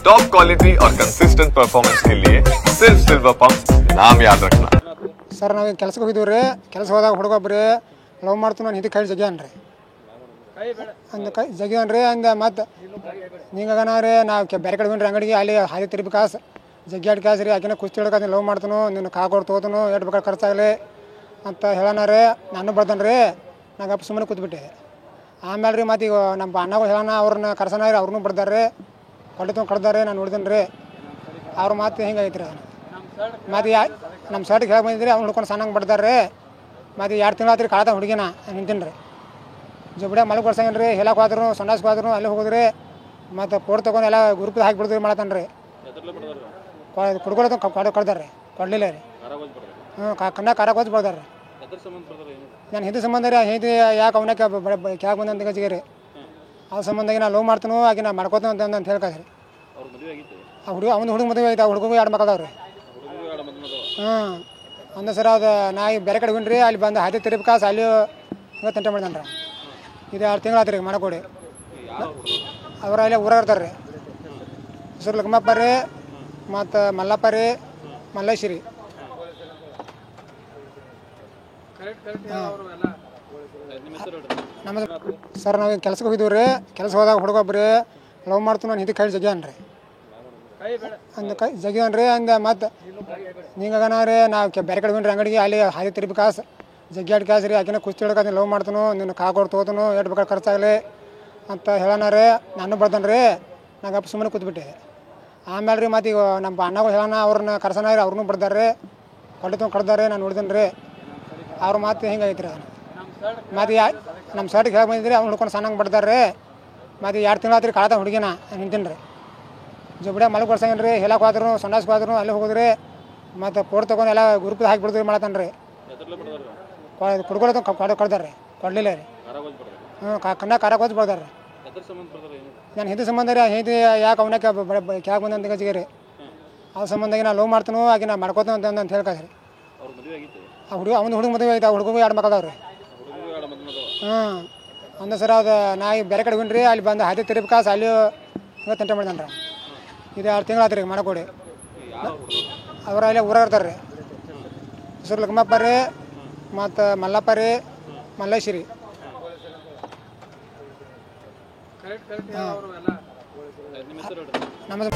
Top quality और consistent performance के लिए सिर्फ सिल्वर पंप नाम याद रखना। सर ನಾವು ಕೆಲಸಕ್ಕೆ ಹೋಗಿದ್ದೀವಿ ರೀ. ಕೆಲಸ ಹೋದಾಗ ಹುಡುಗ ಒಬ್ಬರು ಲವ್ ಮಾಡ್ತು ನಾನು ಹಿಂದೆ ಕೈ ಜಗ್ಯಾನ್ರಿ ಅಂದ ಕೈ ಜಗ್ಯಾನ್ರಿ ಅಂದ ಮತ್ತು ನಿಂಗನ ರೀ ನಾವು ಬೇರೆ ಕಡೆ ಹೋಗ್ರಿ ಅಂಗಡಿಗೆ ಅಲ್ಲಿ ಹಾದಿ ತಿರುಪಿ ಕಾಸು ಜಗ್ಗಾಡಿ ಕಾಸು ರೀ ಆಕಿನ ಕುಸ್ತಿ ಹಿಡ್ಕ ಲವ್ ಮಾಡ್ತಾನು ನಿನ್ನ ಕಾಗೋಡು ತೋತನು ಎಷ್ಟು ಬೇಕಾದ್ರೆ ಖರ್ಚಾಗಲಿ ಅಂತ ಹೇಳೋಣ ರೀ. ನಾನು ಬರ್ತಾನೆ ರೀ. ನಂಗೆ ಅಪ್ಪ ಸುಮ್ಮನೆ ಕೂತ್ಬಿಟ್ಟೆ. ಆಮೇಲೆ ರೀ ಮತ್ತು ಈಗ ನಮ್ಮ ಅಣ್ಣಗಳು ಹೇಳೋಣ ಅವ್ರನ್ನ ಕರ್ಸೋಣ ರೀ. ಅವ್ರನ್ನೂ ಬರ್ದಾರೆ ಕೊಡ್ಲಿ ತೊಗೊಂಡು ಕಡ್ದಾರೆ. ನಾನು ನೋಡಿದ್ದೇನೆ ರೀ ಅವ್ರ ಮಾತು ಹಿಂಗೈತೆ ರೀ. ಮತ್ತು ನಮ್ಮ ಸರ್ಟಿಗೆ ಹೇಳಿ ಬಂದಿದ್ರಿ ಅವ್ನು ಹುಡ್ಕೊಂಡು ಸಣ್ಣಂಗೆ ಬಡ್ದಾರೆ. ಮತ್ತು 2 ತಿಂಗಳು ಆತ್ರಿ ಕಾಳತ ಹುಡುಗಿನ ನಿಂತೀನಿ ರೀ. ಜೊಬಡ್ಯಾಗ ಮಲಗಿ ಕೊಡ್ಸಂಗೇನು ರೀ. ಹೇಳಕ್ಕೆ ಹೋದ್ರು ಸಂಡಾಸ್ಗೆ ಹೋದ್ರು ಅಲ್ಲಿ ಹೋಗಿದ್ರಿ. ಮತ್ತು ಫೋಟೋ ತೊಗೊಂಡು ಎಲ್ಲ ಗ್ರೂಪಿಗೆ ಹಾಕಿಬಿಡ್ದ್ರಿ ಮಾಡತ್ತಾನೆ ರೀ. ಕುಡ್ಕೊಳ್ ಕಡ್ದಾರೆ ಕೊಡಲಿಲ್ಲ ರೀ. ಕಣ್ಣ ಕಾರಕ್ಕೆ ಹೋಗಿ ಬರ್ದಾರೆ ರೀ. ನಾನು ಹಿಂದೆ ಸಂಬಂಧ ರೀ. ಹಿಂದೆ ಯಾಕೆ ಅವನಕ್ಕೆ ಕ್ಯಾಗ ಬಂದಂತ ಗಜಿಗೆ ರೀ. ಆ ಸಂಬಂಧಾಗಿ ನಾನು ಲವ್ ಮಾಡ್ತಾನು ಆಗಿ ನಾ ಮಾಡ್ಕೋತಾನೆ ಅಂತ ಹೇಳ್ಕಾದ್ರಿ. ಆ ಹುಡುಗ ಮದುವೆ ಆಯ್ತು. ಆ ಹುಡುಗಗೂ 2 ಮಕ್ಕಳದಾವ್ರಿ. ಅಂದ ಸರ್ ಅದು ನಾ ಈಗ ಬೇರೆ ಕಡೆ ಹೋಗಿನ್ರಿ. ಅಲ್ಲಿ ಬಂದು ಹಾದಿ ತಿರುಪಿ ಕಾಸು ಅಲ್ಲಿ ಹಿಂಗೆ ತಂಟೆ ಮಾಡಿದಾನೆ ರೀ. ಇದು 2 ತಿಂಗಳು ಆತ್ರಿ ಮಾಡಕೊಡಿ. ಅವ್ರು ಅಲ್ಲಿ ಊರಾಗ ಇರ್ತಾರೆ ರೀ. ಹೆಸರು ಲಕ್ಮಪ್ಪ ರೀ ಮತ್ತು ಮಲ್ಲಪ್ಪ ರೀ ಮಲ್ಲೇಶ್ ರೀ. ನಮ್ಮದು ಸರ್ ನಾವು ಕೆಲಸಕ್ಕೆ ಹೋಗಿದ್ದೀವಿ ರೀ. ಕೆಲಸ ಹೋದಾಗ ಹುಡುಗ ಒಬ್ಬರು ಲವ್ ಮಾಡ್ತು ನಾನು ಹಿಂದೆ ಕೈ ಜಗ್ಯಾನ್ರಿ ಅಂದ ಕೈ ಜಗ್ಯಾನ್ರಿ ಅಂದ ಮತ್ತು ನಿಂಗನ ರೀ ನಾವು ಬೇರೆ ಕಡೆ ಹೋಗ್ರಿ ಅಂಗಡಿಗೆ ಅಲ್ಲಿ ಹಾದಿ ತಿರುಪಿ ಕಾಸು ಜಗ್ಗಾಡಿ ಕಾಸು ರೀ ಆಕಿನ ಕುಸ್ತಿ ಹಿಡ್ಕ ಲವ್ ಮಾಡ್ತಾನು ನಿನ್ನ ಕಾಗೋಡು ತೋತನು ಎಷ್ಟು ಬೇಕಾದ್ರೆ ಖರ್ಚಾಗಲಿ ಅಂತ ಹೇಳೋಣ ರೀ. ನಾನು ಬರ್ತಾನೆ ರೀ. ನಂಗೆ ಅಪ್ಪ ಸುಮ್ಮನೆ ಕೂತ್ಬಿಟ್ಟೆ. ಆಮೇಲೆ ರೀ ಮತ್ತು ಈಗ ನಮ್ಮ ಅಣ್ಣಗಳು ಹೇಳೋಣ ಅವ್ರನ್ನ ಕರ್ಸೋಣ ರೀ. ಅವ್ರನ್ನೂ ಬರ್ದಾರೆ ಕೊಡ್ಲಿ ತೊಗೊಂಡು ಕಡ್ದಾರೆ. ನಾನು ನೋಡಿದ್ದೇನೆ ರೀ ಅವ್ರ ಮಾತು ಹಿಂಗೈತೆ ರೀ. ಮತ್ತು ನಮ್ಮ ಸರ್ಟಿಗೆ ಹೇಳಿ ಬಂದಿದ್ರಿ ಅವ್ನು ಹುಡ್ಕೊಂಡು ಸಣ್ಣಂಗೆ ಬಡ್ದಾರೆ. ಮತ್ತು 2 ತಿಂಗಳು ಆತ್ರಿ ಕಾಳತ ಹುಡುಗಿನ ನಿಂತೀನಿ ರೀ. ಜೊಬಡ್ಯಾಗ ಮಲಗಿ ಕೊಡ್ಸಂಗೇನು ರೀ. ಹೇಳಕ್ಕೆ ಹೋದ್ರು ಸಂಡಾಸ್ಗೆ ಹೋದ್ರು ಅಲ್ಲಿ ಹೋಗಿದ್ರಿ. ಮತ್ತು ಫೋಟೋ ತೊಗೊಂಡು ಎಲ್ಲ ಗ್ರೂಪಿಗೆ ಹಾಕಿಬಿಡ್ದ್ರಿ ಮಾಡತ್ತಾನೆ ರೀ. ಕುಡ್ಕೊಳ್ ಕಡ್ದಾರೆ ರೀ ಕೊಡಲಿಲ್ಲ ರೀ. ಕಣ್ಣ ಕಾರಕ್ಕೆ ಹೋಗಿ ಬರ್ದಾರೆ ರೀ. ನಾನು ಹಿಂದೆ ಸಂಬಂಧ ರೀ. ಹಿಂದೆ ಯಾಕೆ ಅವನಕ್ಕೆ ಕ್ಯಾಗ ಬಂದಂತ ಗಜಿಗೆ ರೀ. ಆ ಸಂಬಂಧಾಗಿ ನಾನು ಲವ್ ಮಾಡ್ತಾನು ಆಗಿ ನಾ ಮಾಡ್ಕೋತಾನೆ ಅಂತ ಹೇಳ್ಕಾದ್ರಿ. ಆ ಹುಡುಗ ಮದುವೆ ಆಯ್ತು. ಆ ಹುಡುಗಗೂ 2 ಮಕ್ಕಳದಾವ್ರಿ. ಅಂದ ಸರ್ ಅದು ನಾ ಈಗ ಬೇರೆ ಕಡೆ ಹೋಗಿನ್ರಿ. ಅಲ್ಲಿ ಬಂದು ಹಾದಿ ತಿರುಪಿ ಕಾಸು ಅಲ್ಲಿ ಹಿಂಗೆ ತಂಟೆ ಮಾಡಿದಾನೆ ರೀ. ಇದು 2 ತಿಂಗಳು ಆತ್ರಿ ಮಾಡಕೊಡಿ. ಅವ್ರು ಅಲ್ಲಿ ಊರಾಗ ಇರ್ತಾರೆ ರೀ. ಹೆಸರು ಲಕ್ಮಪ್ಪ ರೀ ಮತ್ತು ಮಲ್ಲಪ್ಪ ರೀ ಮಲ್ಲೇಶ್ ರೀ. ನಮ್ಮದು